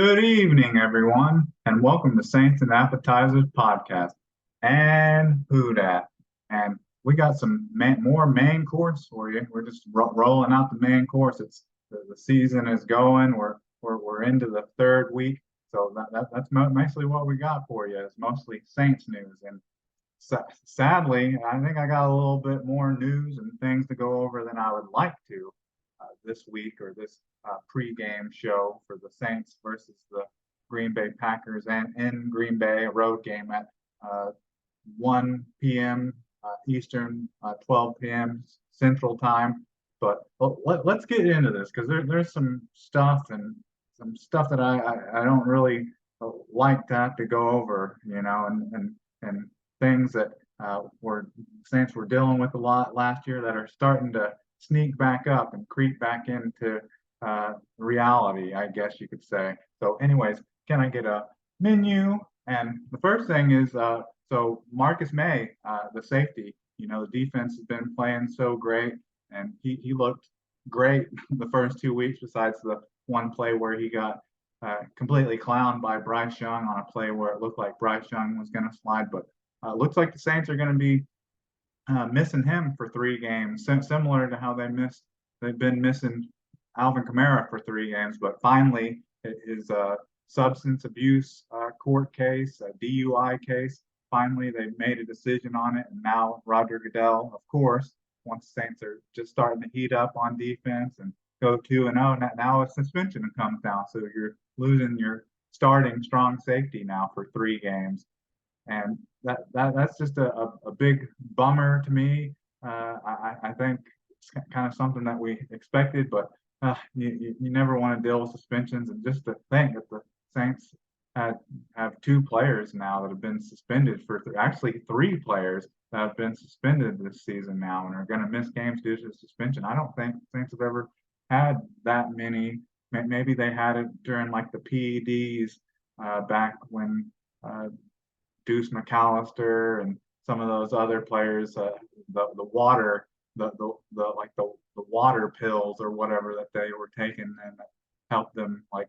Good evening, everyone, and welcome to Saints and Appetizers podcast. And who dat? And we got some more main course for you. We're just rolling out the main course. It's the season is going. We're into the third week, so that's mostly what we got for you. It's mostly Saints news, and sadly, I think I got a little bit more news and things to go over than I would like to this week or this pregame show for the Saints versus the Green Bay Packers and in Green Bay, a road game at 1 p.m. Eastern, 12 p.m. Central Time. But let's get into this because there's some stuff and some stuff that I don't really like to have to go over, and things that were Saints were dealing with a lot last year that are starting to sneak back up and creep back into reality, I guess you could say. So, anyways, can I get a menu? And the first thing is so Marcus May, the safety, the defense has been playing so great, and he looked great the first 2 weeks, besides the one play where he got completely clowned by Bryce Young on a play where it looked like Bryce Young was going to slide. But looks like the Saints are going to be missing him for 3 games, similar to how they've been missing Alvin Kamara for 3 games. But finally, his substance abuse court case, a DUI case, finally they made a decision on it, and now Roger Goodell, of course, once the Saints are just starting to heat up on defense and go 2-0, now a suspension comes down, so you're losing your starting strong safety now for 3 games. And that's just a big bummer to me. I think it's kind of something that we expected, but you never want to deal with suspensions. And just to think that the Saints have 2 players now that have been suspended for actually 3 players that have been suspended this season now and are going to miss games due to suspension. I don't think the Saints have ever had that many. Maybe they had it during like the PEDs back when Deuce McAllister and some of those other players, the water, the water pills or whatever that they were taking and helped them like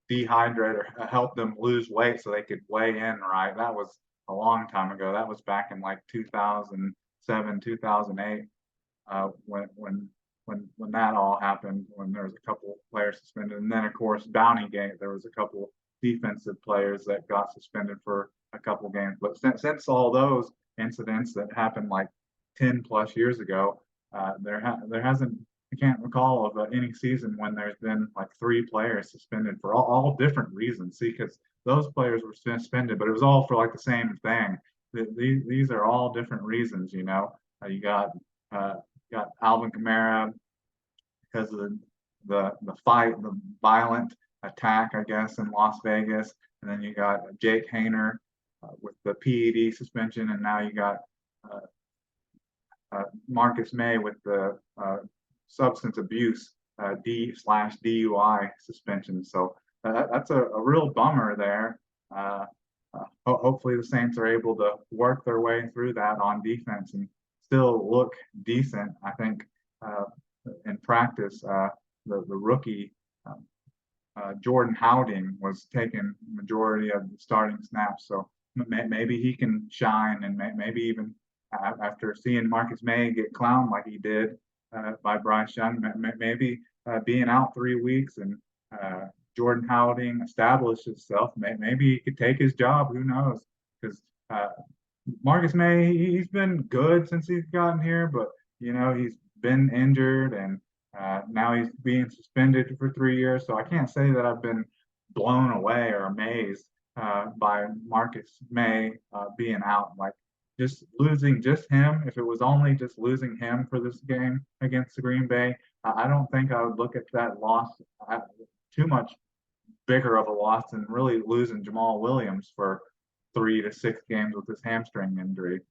dehydrate or help them lose weight so they could weigh in right. That was a long time ago. That was back in like 2007, 2008, when that all happened, when there was a couple players suspended. And then of course Bountygate, there was a couple defensive players that got suspended for a couple games. But since all those incidents that happened like 10 plus years ago, there hasn't, I can't recall of any season when there's been like 3 players suspended for all different reasons. See, because those players were suspended, but it was all for like the same thing. These are all different reasons, you got Alvin Kamara because of the fight, the violent attack, I guess, in Las Vegas, and then you got Jake Haener with the PED suspension, and now you got uh, Marcus May with the substance abuse D/DUI suspension. So that's a real bummer there. Hopefully the Saints are able to work their way through that on defense and still look decent. I think in practice, the rookie Jordan Howding was taking majority of the starting snaps, so maybe he can shine, and maybe even after seeing Marcus May get clowned like he did by Bryce Young, maybe being out 3 weeks and Jordan Howding established himself, maybe he could take his job. Who knows? Because Marcus May, he's been good since he's gotten here, but he's been injured, and now he's being suspended for 3 years. So I can't say that I've been blown away or amazed by Marcus May being out. Like just losing just him, if it was only just losing him for this game against the Green Bay, I don't think I would look at that loss too much bigger of a loss than really losing Jamal Williams for 3 to 6 games with his hamstring injury.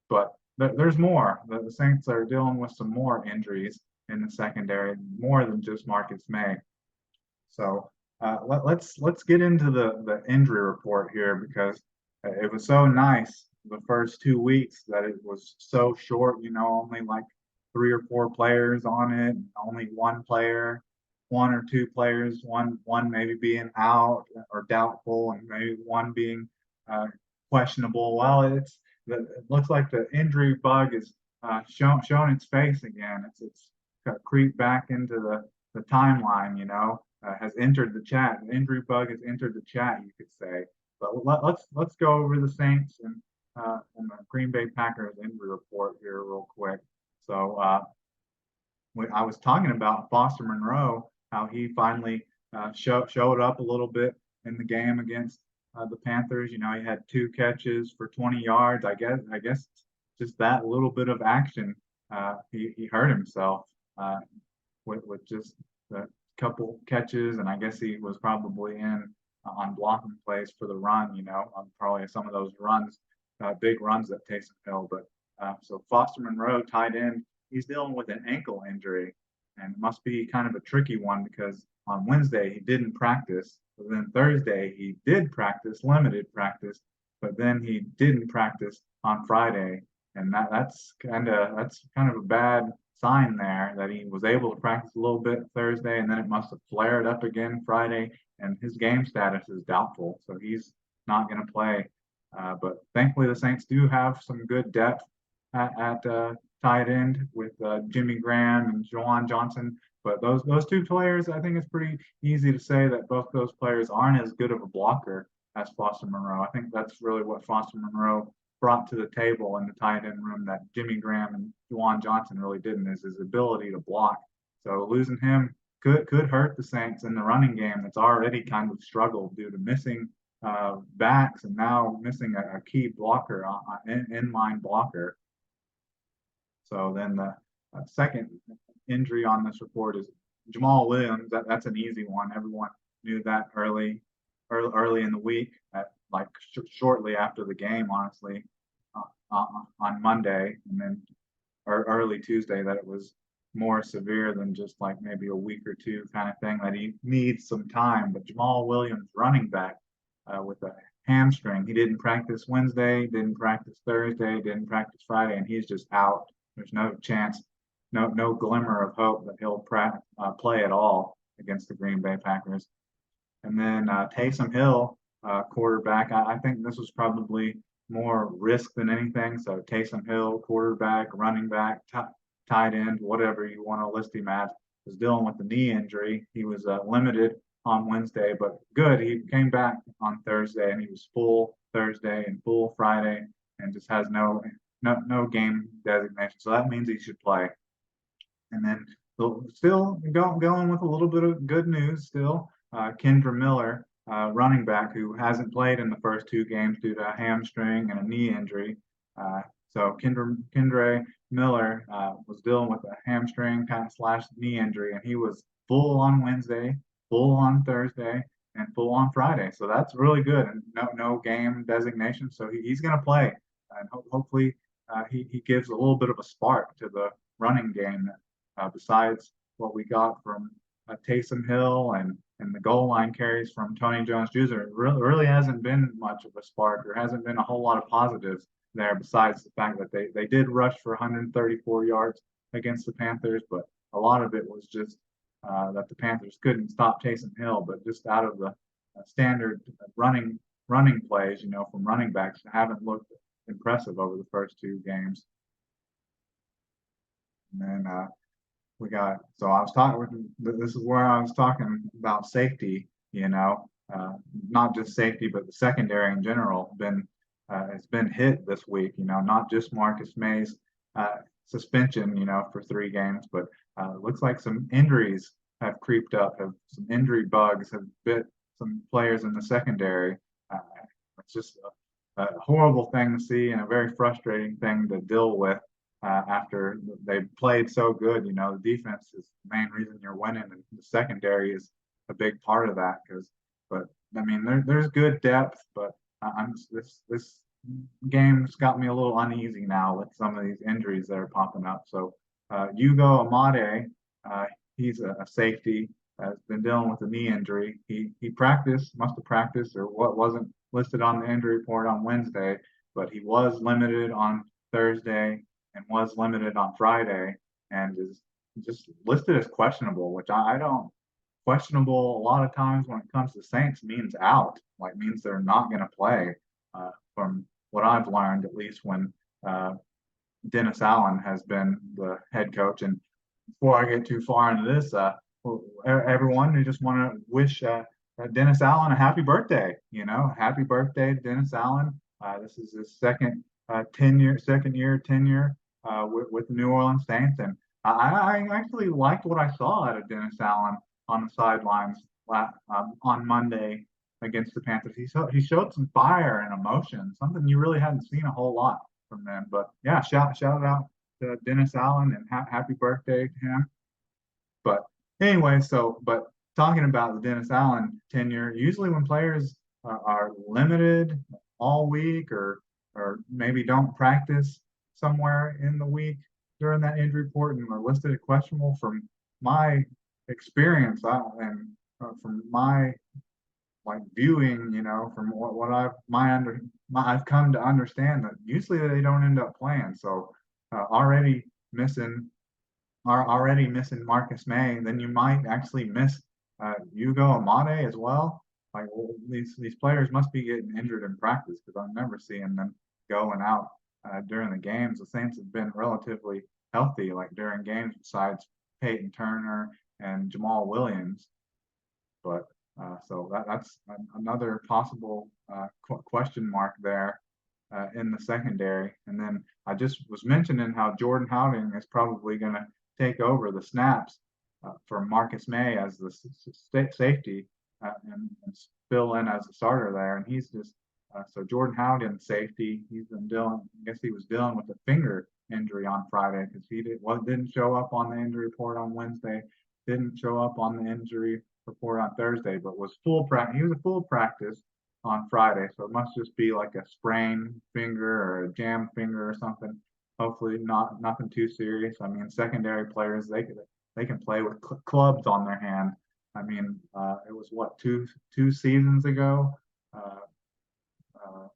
But there's more. The Saints are dealing with some more injuries in the secondary, more than just Marcus May. So let's get into the injury report here, because it was so nice the first 2 weeks that it was so short. Only like 3 or 4 players on it, only one player one or two players, one maybe being out or doubtful, and maybe one being uh, questionable. Well, it looks like the injury bug is showing its face again. It's creeped back into the timeline. Has entered the chat. The injury bug has entered the chat, you could say. But let's go over the Saints and the Green Bay Packers injury report here real quick. So I was talking about Foster Monroe, how he finally showed up a little bit in the game against the Panthers. He had 2 catches for 20 yards. I guess just that little bit of action, he hurt himself with just a couple catches, and I guess he was probably in on blocking plays for the run. On probably some of those runs, big runs that Taysom Hill. But so Foster Monroe, tight end, he's dealing with an ankle injury, and it must be kind of a tricky one because on Wednesday he didn't practice, but then Thursday he did practice, limited practice, but then he didn't practice on Friday, and that's kind of a bad sign there that he was able to practice a little bit Thursday, and then it must have flared up again Friday, and his game status is doubtful, so he's not going to play. But thankfully, the Saints do have some good depth at tight end with Jimmy Graham and Juwan Johnson. But those two players, I think it's pretty easy to say that both those players aren't as good of a blocker as Foster Monroe. I think that's really what Foster Monroe brought to the table in the tight end room that Jimmy Graham and Juwan Johnson really didn't, is his ability to block. So losing him could hurt the Saints in the running game that's already kind of struggled due to missing backs and now missing a key blocker, inline blocker. So then the second injury on this report is Jamal Williams. That's an easy one. Everyone knew that early in the week, like shortly after the game, honestly, on Monday, and then early Tuesday, that it was more severe than just like maybe a week or two kind of thing, that he needs some time. But Jamal Williams, running back, with a hamstring, he didn't practice Wednesday, didn't practice Thursday, didn't practice Friday, and he's just out. There's no chance, no glimmer of hope that he'll play at all against the Green Bay Packers. And then Taysom Hill, quarterback. I think this was probably more risk than anything. So Taysom Hill, quarterback, running back, tight end, whatever you want to list him as, was dealing with the knee injury. He was limited on Wednesday, but good. He came back on Thursday, and he was full Thursday and full Friday, and just has no game designation. So that means he should play. And then still going with a little bit of good news still. Kendre Miller, running back, who hasn't played in the first 2 games due to a hamstring and a knee injury. So Kendre Miller was dealing with a hamstring kind of slash knee injury, and he was full on Wednesday, full on Thursday, and full on Friday. So that's really good, and no game designation. So he's going to play, and hopefully he gives a little bit of a spark to the running game. Besides what we got from Taysom Hill and the goal line carries from Tony Jones Jr., it really hasn't been much of a spark. There hasn't been a whole lot of positives there, besides the fact that they did rush for 134 yards against the Panthers, but a lot of it was just that the Panthers couldn't stop Taysom Hill, but just out of the standard running plays, from running backs, haven't looked impressive over the first 2 games. And then so I was talking, this is where I was talking about safety, not just safety, but the secondary in general has been hit this week, not just Marcus Maye's suspension, for 3 games, but looks like some injuries have creeped up, some injury bugs have bit some players in the secondary. It's just a horrible thing to see and a very frustrating thing to deal with. After they played so good, the defense is the main reason you're winning, and the secondary is a big part of that. But I mean, there's good depth, but this game's got me a little uneasy now with some of these injuries that are popping up. So Ugo Amade, he's a safety, has been dealing with a knee injury. He must have practiced, or what wasn't listed on the injury report on Wednesday, but he was limited on Thursday and was limited on Friday, and is just listed as questionable, which I don't questionable a lot of times when it comes to Saints means out, like means they're not going to play. From what I've learned, at least when uh, Dennis Allen has been the head coach. And before I get too far into this, well, everyone, we just want to wish Dennis Allen a happy birthday. Happy birthday, Dennis Allen. This is his second year tenure with the New Orleans Saints, and I actually liked what I saw out of Dennis Allen on the sidelines on Monday against the Panthers. He showed some fire and emotion, something you really hadn't seen a whole lot from them. But yeah, shout out to Dennis Allen and happy birthday to him. But anyway, but talking about the Dennis Allen tenure, usually when players are limited all week or maybe don't practice somewhere in the week during that injury report and are listed as questionable, from my experience and from my like viewing, from what I've come to understand that usually they don't end up playing. So already missing are already missing Marcus May, then you might actually miss Hugo Amade as well. Like, well, these players must be getting injured in practice, because I'm never seeing them going out during the games. The Saints have been relatively healthy, like during games, besides Peyton Turner and Jamal Williams. But so that's another possible question mark there in the secondary. And then I just was mentioning how Jordan Howden is probably going to take over the snaps for Marcus May as the safety and fill in as the starter there. And he's just so Jordan Howden, safety. He's been dealing. I guess he was dealing with a finger injury on Friday, because he didn't show up on the injury report on Wednesday, didn't show up on the injury report on Thursday, but was full practice. He was a full practice on Friday, so it must just be like a sprained finger or a jammed finger or something. Hopefully, nothing too serious. I mean, secondary players, they can play with clubs on their hand. I mean, it was what, two seasons ago. Uh, uh,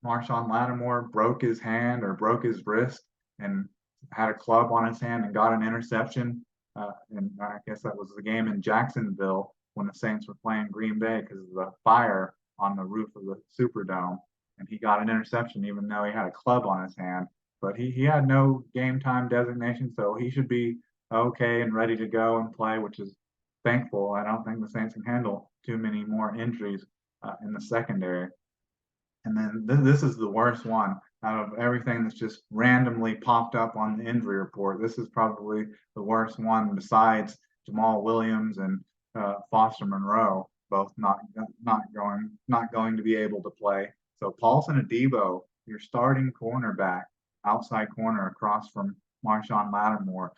Marshawn Lattimore broke his hand or broke his wrist and had a club on his hand and got an interception. And I guess that was the game in Jacksonville when the Saints were playing Green Bay because of the fire on the roof of the Superdome. And he got an interception even though he had a club on his hand. But he had no game time designation, so he should be okay and ready to go and play, which is thankful. I don't think the Saints can handle too many more injuries in the secondary. And then this is the worst one out of everything that's just randomly popped up on the injury report. This is probably the worst one besides Jamal Williams and Foster Monroe, both not going to be able to play. So Paulson Adebo, your starting cornerback, outside corner across from Marshawn Lattimore,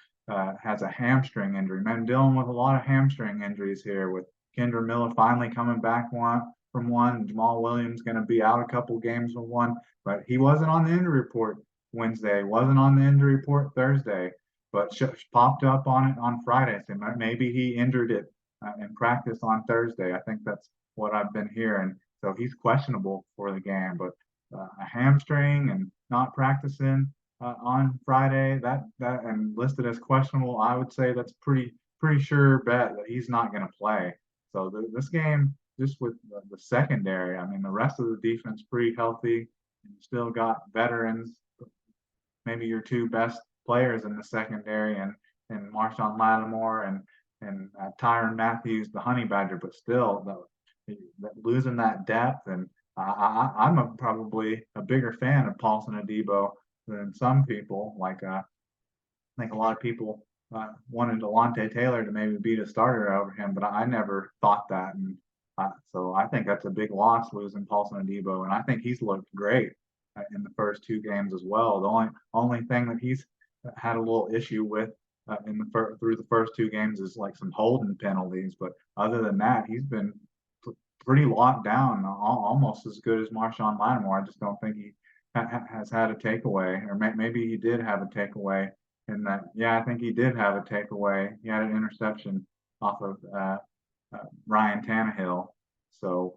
has a hamstring injury. Man, dealing with a lot of hamstring injuries here, with Kendra Miller finally coming back from one. Jamal Williams going to be out a couple games from one, but he wasn't on the injury report Wednesday, wasn't on the injury report Thursday, but popped up on it on Friday. So maybe he injured it in practice on Thursday. I think that's what I've been hearing. So he's questionable for the game, but a hamstring and not practicing on Friday, that and listed as questionable, I would say that's pretty sure bet that he's not going to play. So this game, just with the secondary, I mean, the rest of the defense pretty healthy. And you still got veterans, maybe your two best players in the secondary, and Marshawn Lattimore and Tyrann Mathieu, the Honey Badger, but still losing that depth. And I'm probably a bigger fan of Paulson Adebo than some people. Like I think a lot of people wanted Alontae Taylor to maybe be the starter over him, but I never thought that. And so I think that's a big loss, losing Paulson Adebo, and I think he's looked great in the first two games as well. The only thing that he's had a little issue with through the first two games is like some holding penalties, but other than that, he's been pretty locked down, almost as good as Marshawn Lattimore. I just don't think he has had a takeaway, or maybe he did have a takeaway. In that, yeah, I think he did have a takeaway. He had an interception off of Ryan Tannehill. So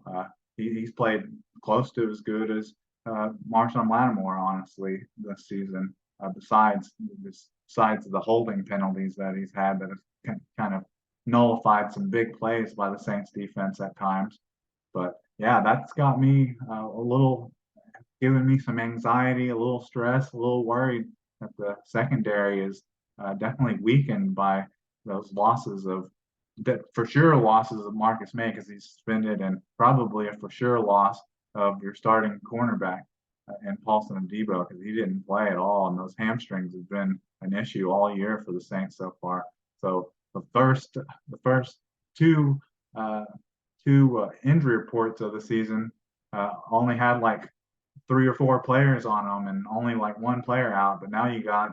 he's played close to as good as Marshawn Lattimore, honestly, this season. Besides the holding penalties that he's had that have kind of nullified some big plays by the Saints defense at times. But yeah, that's got me a little, giving me some anxiety, a little stress, a little worried that the secondary is definitely weakened by those losses of that for sure losses of Marcus Maye because he's suspended, and probably a for sure loss of your starting cornerback and Paulson Adebo because he didn't play at all, and those hamstrings have been an issue all year for the Saints so far. So the first two uh, injury reports of the season only had like 3 or 4 players on them and only like one player out. But now you got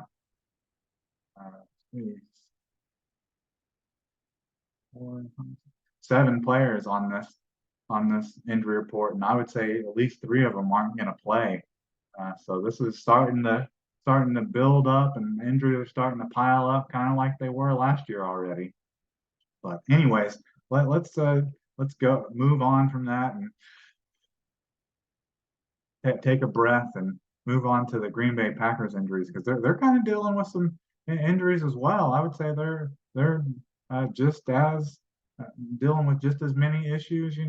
uh, 7 players on this injury report, and I would say at least 3 of them aren't going to play. So this is starting to build up, and injuries are starting to pile up, kind of like they were last year already. But anyways, let's go move on from that and take a breath and move on to the Green Bay Packers injuries because they're kind of dealing with some injuries as well. I would say they're just as dealing with just as many issues. They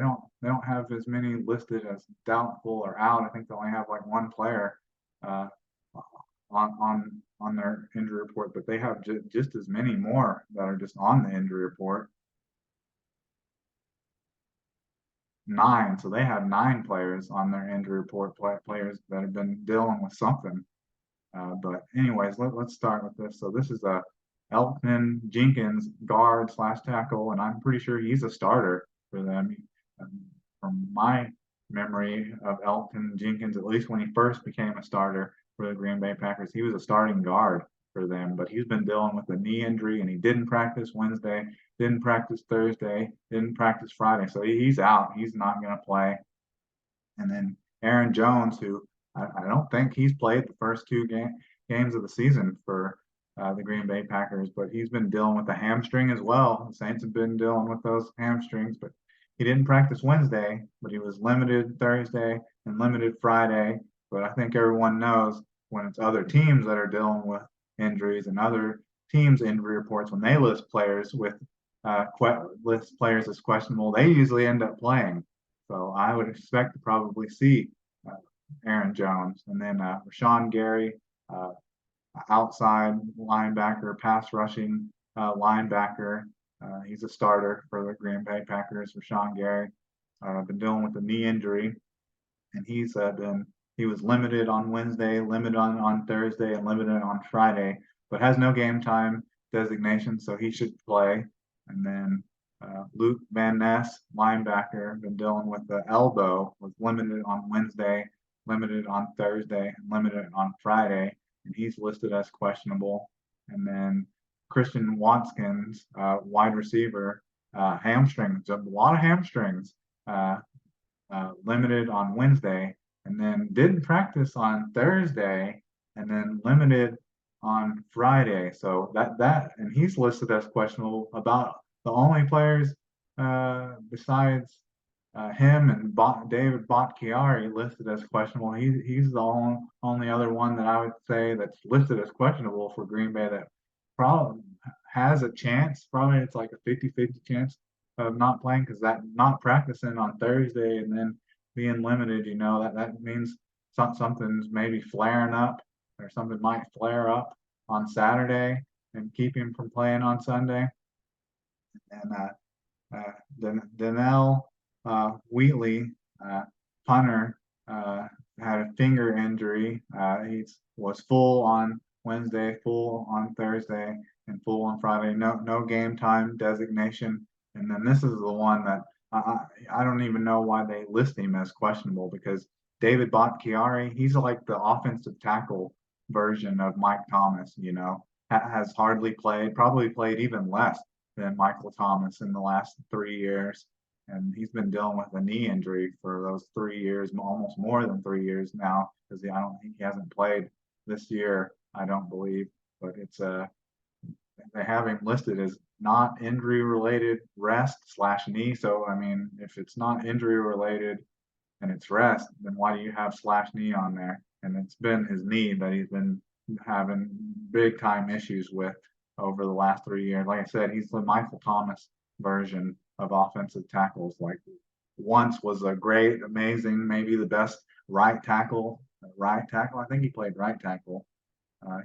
don't have as many listed as doubtful or out. I think they only have like one player uh, on their injury report, but they have just as many more that are just on the injury report. 9. So they have 9 players on their injury report, players that have been dealing with something. But anyways, let's start with this. So this is a Elgton Jenkins guard slash tackle, and I'm pretty sure he's a starter for them. From my memory of Elgton Jenkins, at least when he first became a starter for the Green Bay Packers, he was a starting guard for them, but he's been dealing with a knee injury and he didn't practice Wednesday, didn't practice Thursday, didn't practice Friday. So he's out. He's not going to play. And then Aaron Jones, who I don't think he's played the first 2 games of the season for the Green Bay Packers, but he's been dealing with a hamstring as well. The Saints have been dealing with those hamstrings, but he didn't practice Wednesday, but he was limited Thursday and limited Friday. But I think everyone knows when it's other teams that are dealing with injuries and other teams' injury reports, when they list players as questionable, they usually end up playing. So I would expect to probably see uh, Aaron Jones and then Rashawn Gary, uh, outside linebacker, pass rushing linebacker. He's a starter for the Green Bay Packers. Rashawn Gary been dealing with a knee injury, and he was limited on Wednesday, limited on Thursday, and limited on Friday, but has no game time designation, so he should play. And then Luke Van Ness, linebacker, been dealing with the elbow, was limited on Wednesday, limited on Thursday, and limited on Friday, and he's listed as questionable. And then Christian Watkins, wide receiver, hamstrings, a lot of hamstrings, limited on Wednesday, and then didn't practice on Thursday, and then limited on Friday. So and he's listed as questionable. About the only players besides him and David Bakhtiari listed as questionable. He's the only other one that I would say that's listed as questionable for Green Bay that probably has a chance. Probably it's like a 50-50 chance of not playing because that not practicing on Thursday and then being limited, that means something's maybe flaring up or something might flare up on Saturday and keep him from playing on Sunday. And Donnell Wheatley, punter, had a finger injury. He was full on Wednesday, full on Thursday, and full on Friday. No game time designation. And then this is the one that I don't even know why they list him as questionable because David Bakhtiari, he's like the offensive tackle version of Mike Thomas, has hardly played, probably played even less than Michael Thomas in the last 3 years. And he's been dealing with a knee injury for those 3 years, almost more than 3 years now, because I don't think he hasn't played this year, I don't believe. But they have him listed as not injury related rest / knee. So I mean, if it's not injury related and it's rest, then why do you have / knee on there? And it's been his knee that he's been having big time issues with over the last 3 years. Like I said, he's the Michael Thomas version of offensive tackles. Like once was a great, amazing, maybe the best right tackle. Right tackle. I think he played right tackle.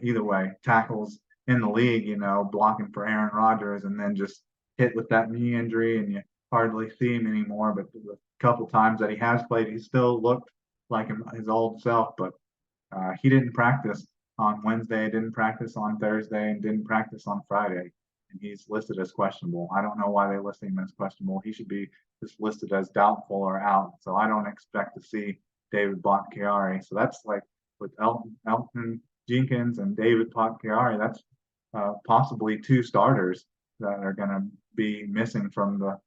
Either way, tackles in the league, blocking for Aaron Rodgers, and then just hit with that knee injury, and you hardly see him anymore. But the couple times that he has played, he still looked like his old self. But he didn't practice on Wednesday, didn't practice on Thursday, and didn't practice on Friday. And he's listed as questionable. I don't know why they list him as questionable. He should be just listed as doubtful or out. So I don't expect to see David Bakhtiari. So that's like with Elgton Jenkins and David Bakhtiari, that's possibly two starters that are going to be missing from the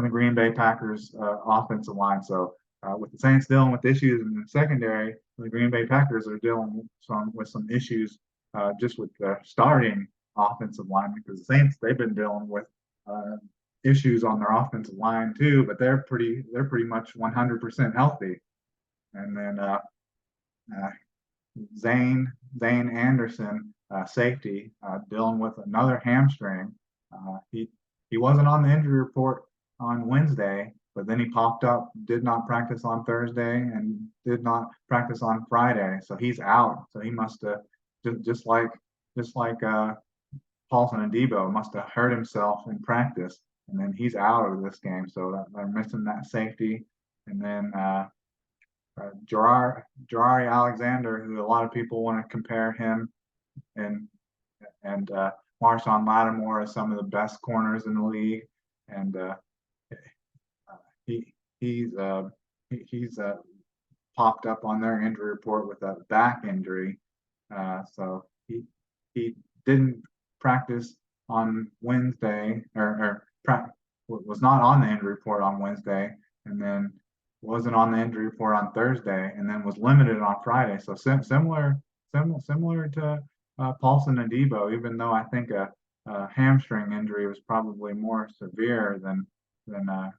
Green Bay Packers offensive line. So with the Saints dealing with issues in the secondary, the Green Bay Packers are dealing with some issues just with the starting offensive line, because the Saints, they've been dealing with issues on their offensive line too, but they're pretty much 100% healthy. And then Zane Anderson, safety, dealing with another hamstring. He wasn't on the injury report on Wednesday, but then he popped up, did not practice on Thursday, and did not practice on Friday. So he's out. So he must have just like Paulson Adebo must have hurt himself in practice, and then he's out of this game. So they're missing that safety, and then Jaire Alexander, who a lot of people want to compare him and Marshon Lattimore as some of the best corners in the league, and he's popped up on their injury report with a back injury, so he didn't practice on Wednesday, or was not on the injury report on Wednesday, and then wasn't on the injury report on Thursday, and then was limited on Friday. So similar to Paulson Adebo, even though I think a hamstring injury was probably more severe than a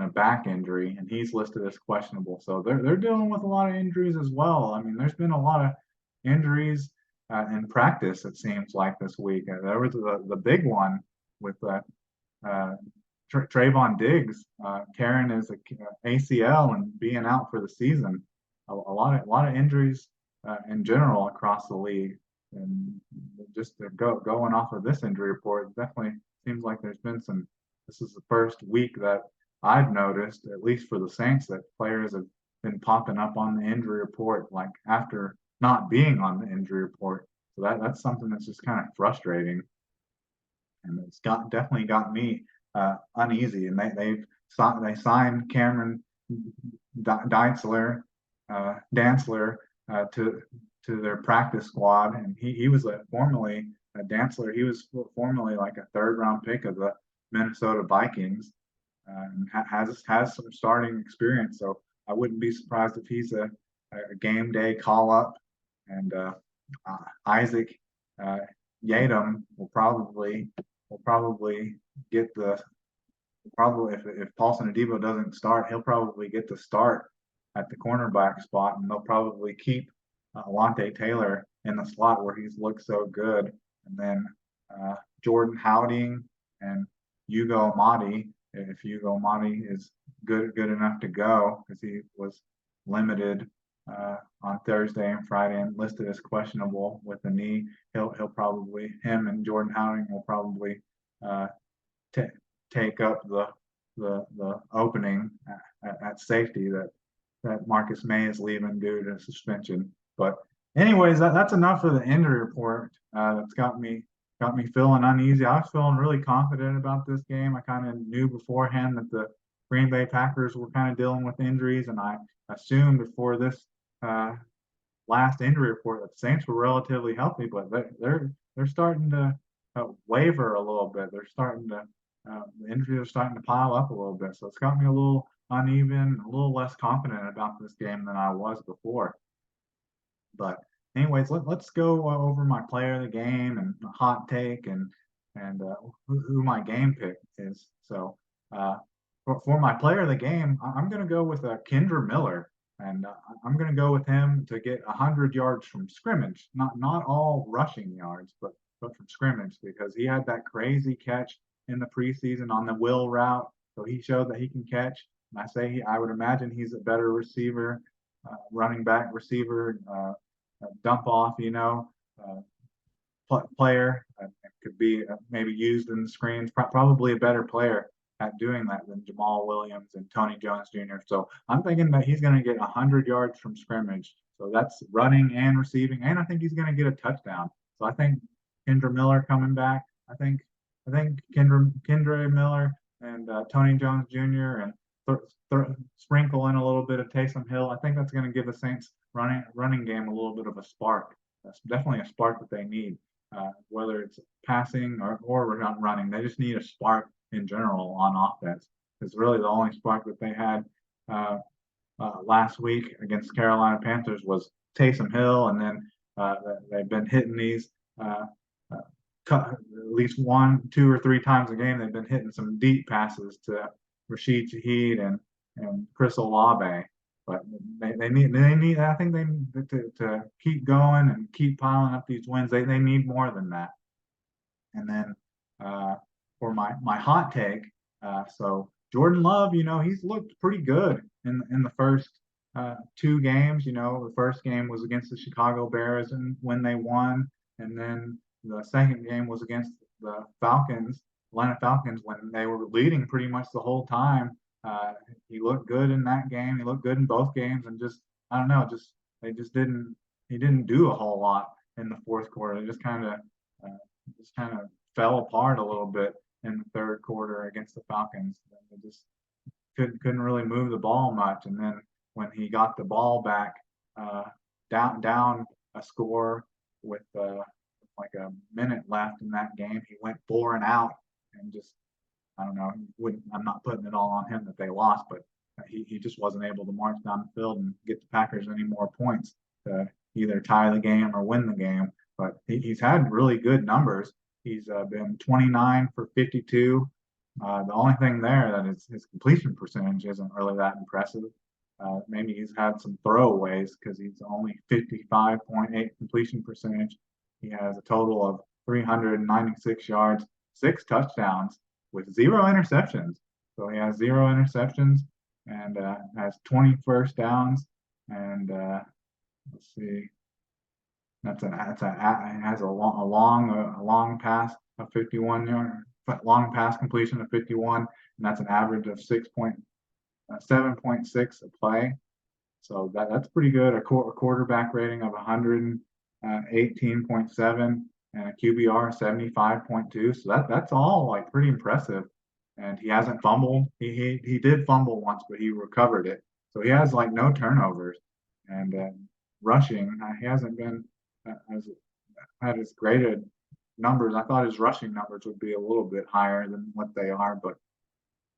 back injury, and he's listed as questionable. So they're dealing with a lot of injuries as well. I mean, there's been a lot of injuries in practice, it seems like, this week. There was the big one with Trayvon Diggs tearing his ACL and being out for the season. A lot of injuries in general across the league, and just going off of this injury report, it definitely seems like there's been some. This is the first week that I've noticed, at least for the Saints, that players have been popping up on the injury report, like after not being on the injury report. So that's something that's just kind of frustrating, and it's definitely got me uneasy. And they signed Cameron Dantzler to their practice squad, and he was formerly a Dantzler. He was formerly like a third-round pick of the Minnesota Vikings, and has some starting experience. So I wouldn't be surprised if he's a game day call up. And Isaac Yiadom will probably get if Paulson Adebo doesn't start, he'll probably get the start at the cornerback spot, and they'll probably keep Alontae Taylor in the slot where he's looked so good. And then Jordan Howding and Ugo Amadi, if Ugo Amadi is good enough to go, because he was limited on Thursday and Friday and listed as questionable with the knee, him and Jordan Howding will probably take up the opening at safety that Marcus May is leaving due to suspension. But anyways, that's enough for the injury report. That's got me feeling uneasy. I was feeling really confident about this game. I kind of knew beforehand that the Green Bay Packers were kind of dealing with injuries, and I assumed before this last injury report that the Saints were relatively healthy, but they're starting to waver a little bit. They're starting to the injuries are starting to pile up a little bit, so it's got me a little uneven, a little less confident about this game than I was before. But anyways, let's go over my player of the game and hot take and who my game pick is. So for my player of the game, I'm going to go with Kendre Miller, and I'm going to go with him to get 100 yards from scrimmage. Not all rushing yards, but but from scrimmage, because he had that crazy catch in the preseason on the will route. So he showed that he can catch. And I would imagine he's a better receiver, running back receiver, dump off, player. Could be maybe used in the screens. Probably a better player at doing that than Jamal Williams and Tony Jones Jr. So I'm thinking that he's going to get 100 yards from scrimmage. So that's running and receiving, and I think he's going to get a touchdown. So I think Kendre Miller coming back. I think Kendre Miller and Tony Jones Jr. and sprinkle in a little bit of Taysom Hill. I think that's going to give the Saints running game a little bit of a spark. That's definitely a spark that they need. Whether it's passing or we're not running, they just need a spark in general on offense. It's really the only spark that they had last week against Carolina Panthers was Taysom Hill, and then they've been hitting these at least 1, 2, or 3 times a game. They've been hitting some deep passes to Rashid Shaheed and Chris Olave. But they need I think they need to keep going and keep piling up these wins. They need more than that. And then for my hot take, so Jordan Love, he's looked pretty good in the first 2 games. The first game was against the Chicago Bears and when they won, and then the second game was against the Atlanta Falcons, when they were leading pretty much the whole time. He looked good in that game. He looked good in both games, and just I don't know, he didn't do a whole lot in the fourth quarter. It just kind of fell apart a little bit in the third quarter against the Falcons. They just couldn't really move the ball much. And then when he got the ball back, down a score with like a minute left in that game, he went 4 and out and just I don't know. I'm not putting it all on him that they lost, but he just wasn't able to march down the field and get the Packers any more points to either tie the game or win the game. But he's had really good numbers. He's been 29 for 52. The only thing there that his completion percentage isn't really that impressive. Maybe he's had some throwaways because he's only 55.8 completion percentage. He has a total of 396 yards, 6 touchdowns, with 0 interceptions. So he has 0 interceptions and has 20 first downs. And let's see, it has a long pass of 51 yard, long pass completion of 51, and that's an average of 7.6 a play. So that's pretty good. A quarterback rating of 118.7 and a QBR 75.2. So that's all like pretty impressive. And he hasn't fumbled. He did fumble once, but he recovered it. So he has like no turnovers. And rushing, he hasn't been had as graded numbers. I thought his rushing numbers would be a little bit higher than what they are, but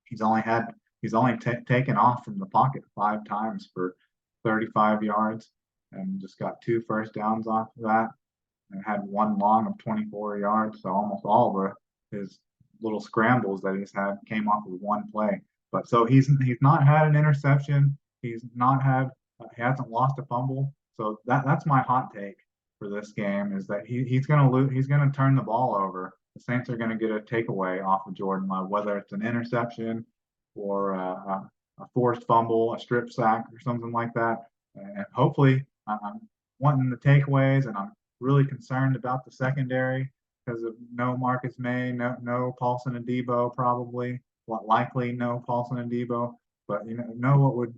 he's only taken off from the pocket 5 times for 35 yards and just got 2 first downs off of that, and had 1 long of 24 yards. So almost all of his little scrambles that he's had came off of 1 play. But so he's not had an interception. He hasn't lost a fumble. So that's my hot take for this game, is that he's gonna turn the ball over. The Saints are gonna get a takeaway off of Jordan Love, whether it's an interception or a forced fumble, a strip sack, or something like that. And hopefully, I'm wanting the takeaways, and I'm really concerned about the secondary because of no Marcus May, no Paulson Adebo, probably, likely no Paulson Adebo. But what would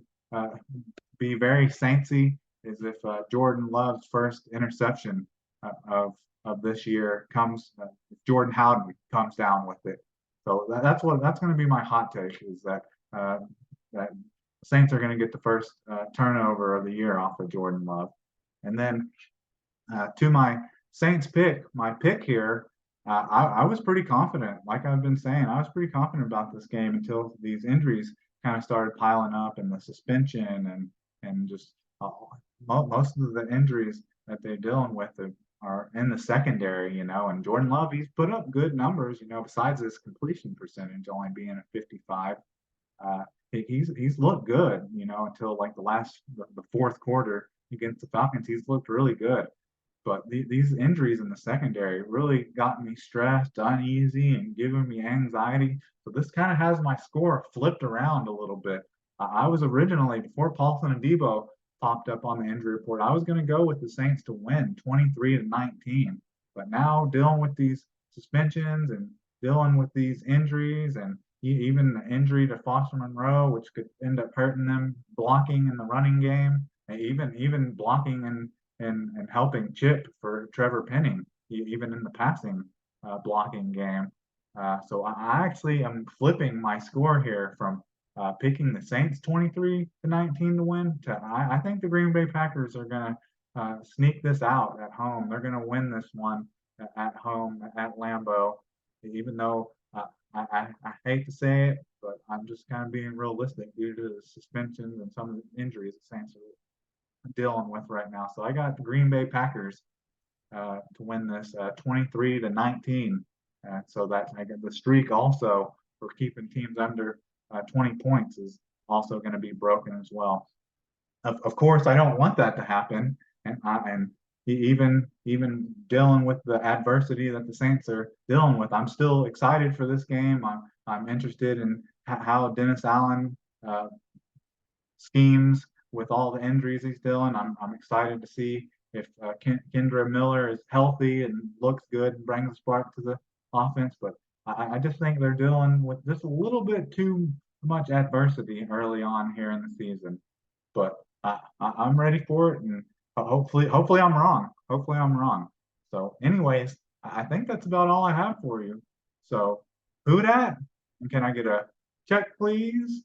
be very Saintsy is if Jordan Love's first interception of this year comes, if Jordan Howden comes down with it. So that's going to be my hot take, is that that Saints are going to get the first turnover of the year off of Jordan Love. And then to my Saints pick, my pick here, I was pretty confident. Like I've been saying, I was pretty confident about this game until these injuries kind of started piling up, and the suspension and just most of the injuries that they're dealing with are in the secondary, and Jordan Love, he's put up good numbers, besides his completion percentage only being at 55. He's looked good, until like the fourth quarter against the Falcons. He's looked really good. but these injuries in the secondary really got me stressed, uneasy, and giving me anxiety. So this kind of has my score flipped around a little bit. I was originally, before Paulson and Debo popped up on the injury report, I was going to go with the Saints to win 23-19. But now dealing with these suspensions and dealing with these injuries and even the injury to Foster Monroe, which could end up hurting them blocking in the running game, and even blocking and helping chip for Trevor Penning, even in the passing blocking game. So I actually am flipping my score here from picking the Saints 23-19 to win to I think the Green Bay Packers are going to sneak this out at home. They're going to win this one at home at Lambeau, even though I hate to say it, but I'm just kind of being realistic due to the suspensions and some of the injuries the Saints are dealing with right now. So I got the Green Bay Packers to win this 23-19. So that I get the streak also for keeping teams under 20 points is also going to be broken as well. Of course, I don't want that to happen, and even dealing with the adversity that the Saints are dealing with, I'm still excited for this game. I'm interested in how Dennis Allen schemes with all the injuries he's dealing. I'm excited to see if Kendre Miller is healthy and looks good and brings a spark to the offense. But I just think they're dealing with just a little bit too much adversity early on here in the season. But I'm ready for it, and hopefully I'm wrong. Hopefully I'm wrong. So, anyways, I think that's about all I have for you. So, who dat? And can I get a check, please?